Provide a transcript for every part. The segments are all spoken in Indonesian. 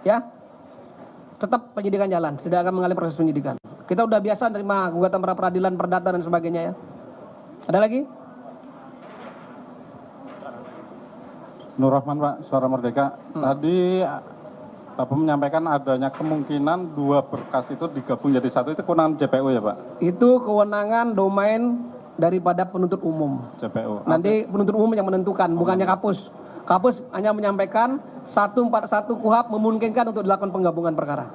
ya. Tetap penyidikan jalan, tidak akan mengalami proses penyidikan. Kita udah biasa terima gugatan pra peradilan, perdata dan sebagainya ya. Ada lagi? Nur Rahman Pak, Suara Merdeka. Tadi Bapak menyampaikan adanya kemungkinan 2 berkas itu digabung jadi satu, itu kewenangan JPU ya Pak? Itu kewenangan domain daripada penuntut umum. JPU. Nanti penuntut umum yang menentukan, bukannya Kapus. Kapus hanya menyampaikan 141 KUHP memungkinkan untuk dilakukan penggabungan perkara.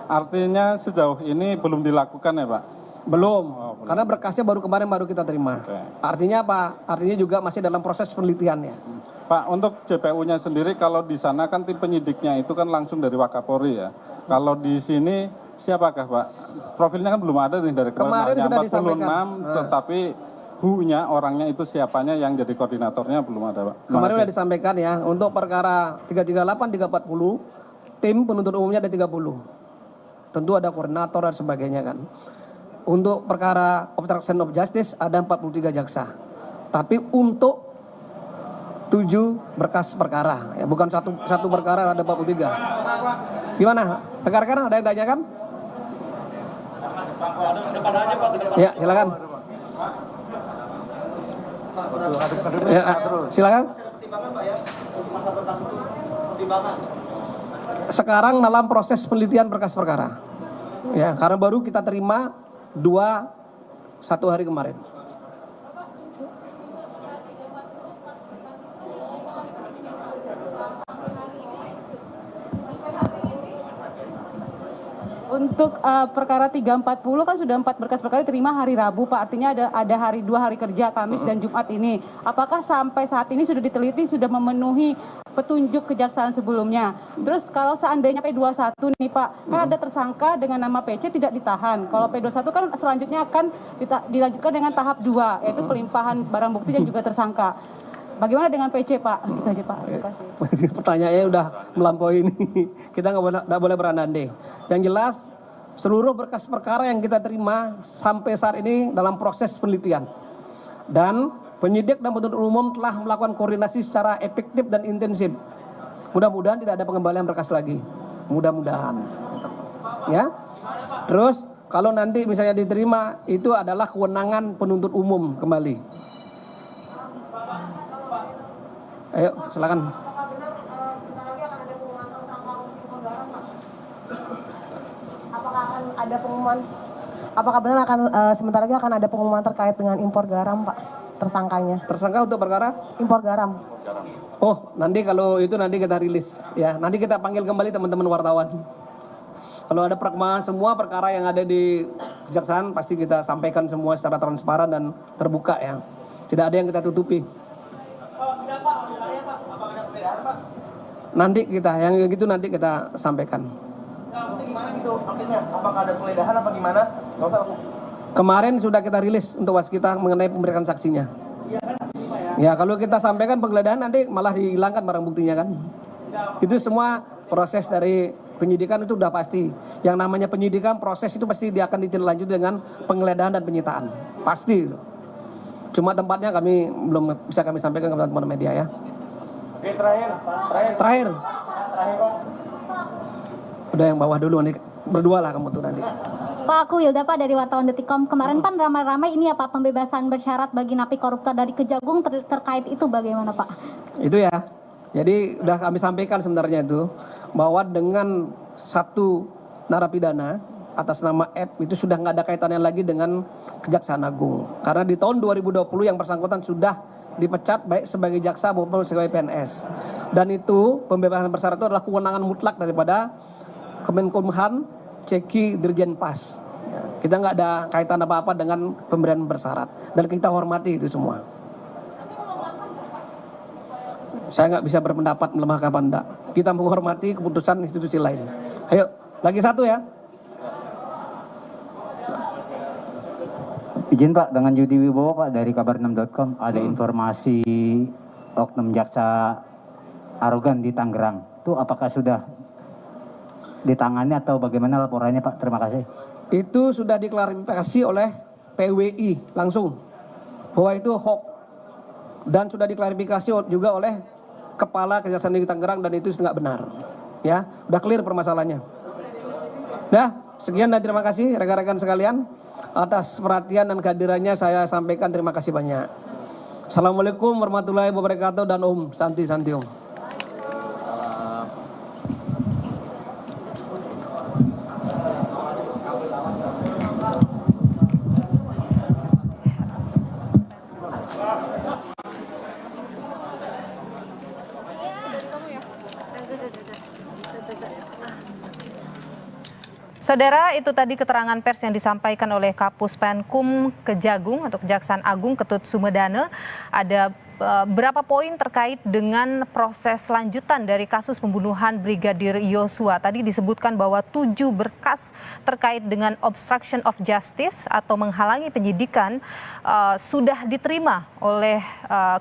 Artinya sejauh ini belum dilakukan ya Pak? Belum, karena berkasnya baru kemarin kita terima. Oke. Artinya apa? Artinya juga masih dalam proses penelitiannya. Pak, untuk JPU-nya sendiri kalau di sana kan tim penyidiknya itu kan langsung dari Wakapolri ya. Kalau di sini siapakah Pak? Profilnya kan belum ada nih dari Kemarin hanya sudah 46, disampaikan. tetapi WHO-nya orangnya itu siapanya yang jadi koordinatornya belum ada Pak. Kemarin sudah disampaikan ya, untuk perkara 338, 340, tim penuntut umumnya ada 30. Tentu ada koordinator dan sebagainya kan. Untuk perkara obstruction of justice ada 43 jaksa. Tapi untuk 7 berkas perkara, ya bukan satu perkara ada 43. Gimana? Rekan-rekan ada yang tanyakan? Ya, silakan. Ya, silakan. Sekarang dalam proses penelitian berkas perkara. Ya, karena baru kita terima 1 hari kemarin. Untuk perkara 340 kan sudah 4 berkas perkara diterima hari Rabu Pak, artinya ada 2 hari kerja, Kamis dan Jumat ini. Apakah sampai saat ini sudah diteliti, sudah memenuhi petunjuk kejaksaan sebelumnya? Terus kalau seandainya P21 nih Pak, kan ada tersangka dengan nama PC tidak ditahan. Kalau P21 kan selanjutnya akan dilanjutkan dengan tahap 2, yaitu pelimpahan barang bukti dan juga tersangka. Bagaimana dengan PC Pak? Gitu aja Pak, terima kasih. Pertanyaannya udah melampaui ini. Kita nggak boleh berandai. Yang jelas seluruh berkas perkara yang kita terima sampai saat ini dalam proses penelitian. Dan penyidik dan penuntut umum telah melakukan koordinasi secara efektif dan intensif. Mudah-mudahan tidak ada pengembalian berkas lagi. Mudah-mudahan. Ya. Terus kalau nanti misalnya diterima, itu adalah kewenangan penuntut umum kembali. Ayo, silakan. Apakah benar akan sebentar lagi akan ada pengumuman terkait dengan impor garam, Pak, tersangkanya? Tersangka untuk perkara impor garam. Oh, nanti kalau itu nanti kita rilis ya. Nanti kita panggil kembali teman-teman wartawan. Kalau ada perkembangan semua perkara yang ada di kejaksaan pasti kita sampaikan semua secara transparan dan terbuka ya. Tidak ada yang kita tutupi. Nanti kita yang gitu nanti kita sampaikan. Gimana gitu? Akhirnya apakah ada penggeledahan apa gimana? Nggak usah. Kemarin sudah kita rilis untuk waskita mengenai pemberian saksinya. Ya kalau kita sampaikan penggeledahan nanti malah dihilangkan barang buktinya kan. Itu semua proses dari penyidikan itu udah pasti. Yang namanya penyidikan proses itu pasti dia akan ditindaklanjuti dengan penggeledahan dan penyitaan. Pasti itu. Cuma tempatnya kami belum bisa kami sampaikan ke teman-teman media ya. Oke, terakhir. Udah yang bawah dulu nih, berdua lah kamu tuh nanti. Pak, aku Wilda Pak dari wartawan Detikom. Kemarin Pak ramai-ramai ini ya Pak, pembebasan bersyarat bagi napi koruptor dari Kejagung terkait itu bagaimana Pak? Itu ya, jadi udah kami sampaikan sebenarnya itu, bahwa dengan satu narapidana atas nama F itu sudah nggak ada kaitannya lagi dengan Kejaksaan Agung. Karena di tahun 2020 yang bersangkutan sudah dipecat baik sebagai jaksa maupun sebagai PNS. Dan itu pembebasan bersyarat itu adalah kewenangan mutlak daripada Kemenkumham, Ceki, Dirjen Pas. Ya, kita nggak ada kaitan apa-apa dengan pemberian bersyarat. Dan kita hormati itu semua. Saya nggak bisa berpendapat melemahkan apa enggak. Kita menghormati keputusan institusi lain. Ayo, lagi satu ya. Izin Pak, dengan Yudi Wibowo Pak dari kabar6.com, ada informasi oknum jaksa arogan di Tangerang. Itu apakah sudah ditangani atau bagaimana laporannya Pak? Terima kasih. Itu sudah diklarifikasi oleh PWI langsung bahwa itu hoax dan sudah diklarifikasi juga oleh Kepala Kejaksaan Negeri Tangerang dan itu nggak benar. Ya, udah clear permasalahannya. Dah, sekian dan terima kasih rekan-rekan sekalian atas perhatian dan kehadirannya saya sampaikan terima kasih banyak. Assalamualaikum warahmatullahi wabarakatuh dan Om Santi Santi Om. Saudara, itu tadi keterangan pers yang disampaikan oleh Kapus Penkum Kejagung atau Kejaksaan Agung Ketut Sumedana. Ada berapa poin terkait dengan proses lanjutan dari kasus pembunuhan Brigadir Yosua. Tadi disebutkan bahwa 7 berkas terkait dengan obstruction of justice atau menghalangi penyidikan sudah diterima oleh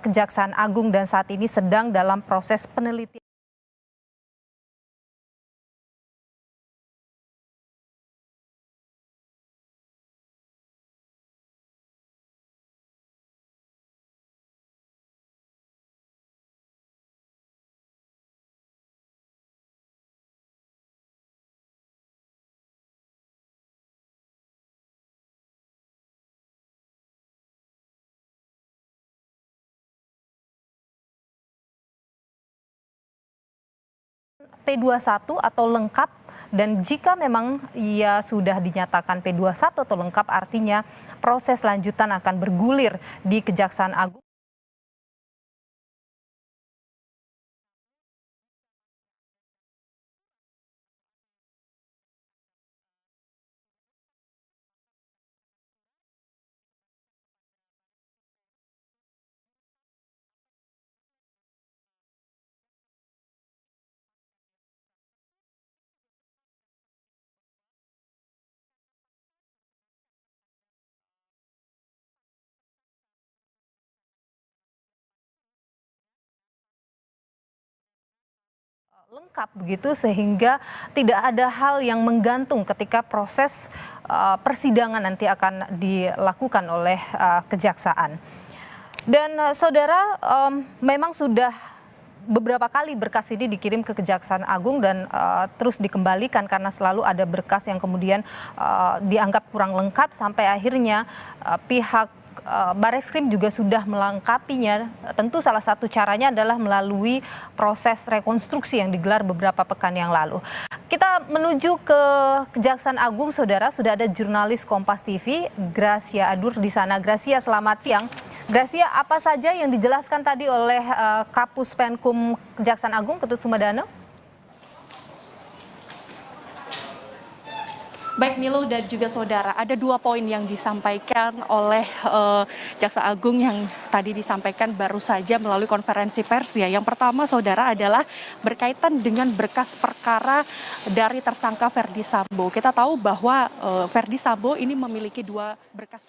Kejaksaan Agung dan saat ini sedang dalam proses penelitian. P21 atau lengkap, dan jika memang ia sudah dinyatakan P21 atau lengkap artinya proses lanjutan akan bergulir di Kejaksaan Agung. Lengkap begitu sehingga tidak ada hal yang menggantung ketika proses persidangan nanti akan dilakukan oleh kejaksaan. Dan saudara, memang sudah beberapa kali berkas ini dikirim ke Kejaksaan Agung dan terus dikembalikan karena selalu ada berkas yang kemudian dianggap kurang lengkap sampai akhirnya pihak Bareskrim juga sudah melengkapinya. Tentu salah satu caranya adalah melalui proses rekonstruksi yang digelar beberapa pekan yang lalu. Kita menuju ke Kejaksaan Agung, saudara. Sudah ada jurnalis Kompas TV, Gracia Adur di sana. Gracia, selamat siang. Gracia, apa saja yang dijelaskan tadi oleh Kapus Penkum Kejaksaan Agung Ketut Sumedana? Baik Milo dan juga saudara, ada 2 poin yang disampaikan oleh Jaksa Agung yang tadi disampaikan baru saja melalui konferensi pers ya. Yang pertama saudara adalah berkaitan dengan berkas perkara dari tersangka Verdi Sambo. Kita tahu bahwa Verdi Sambo ini memiliki 2 berkas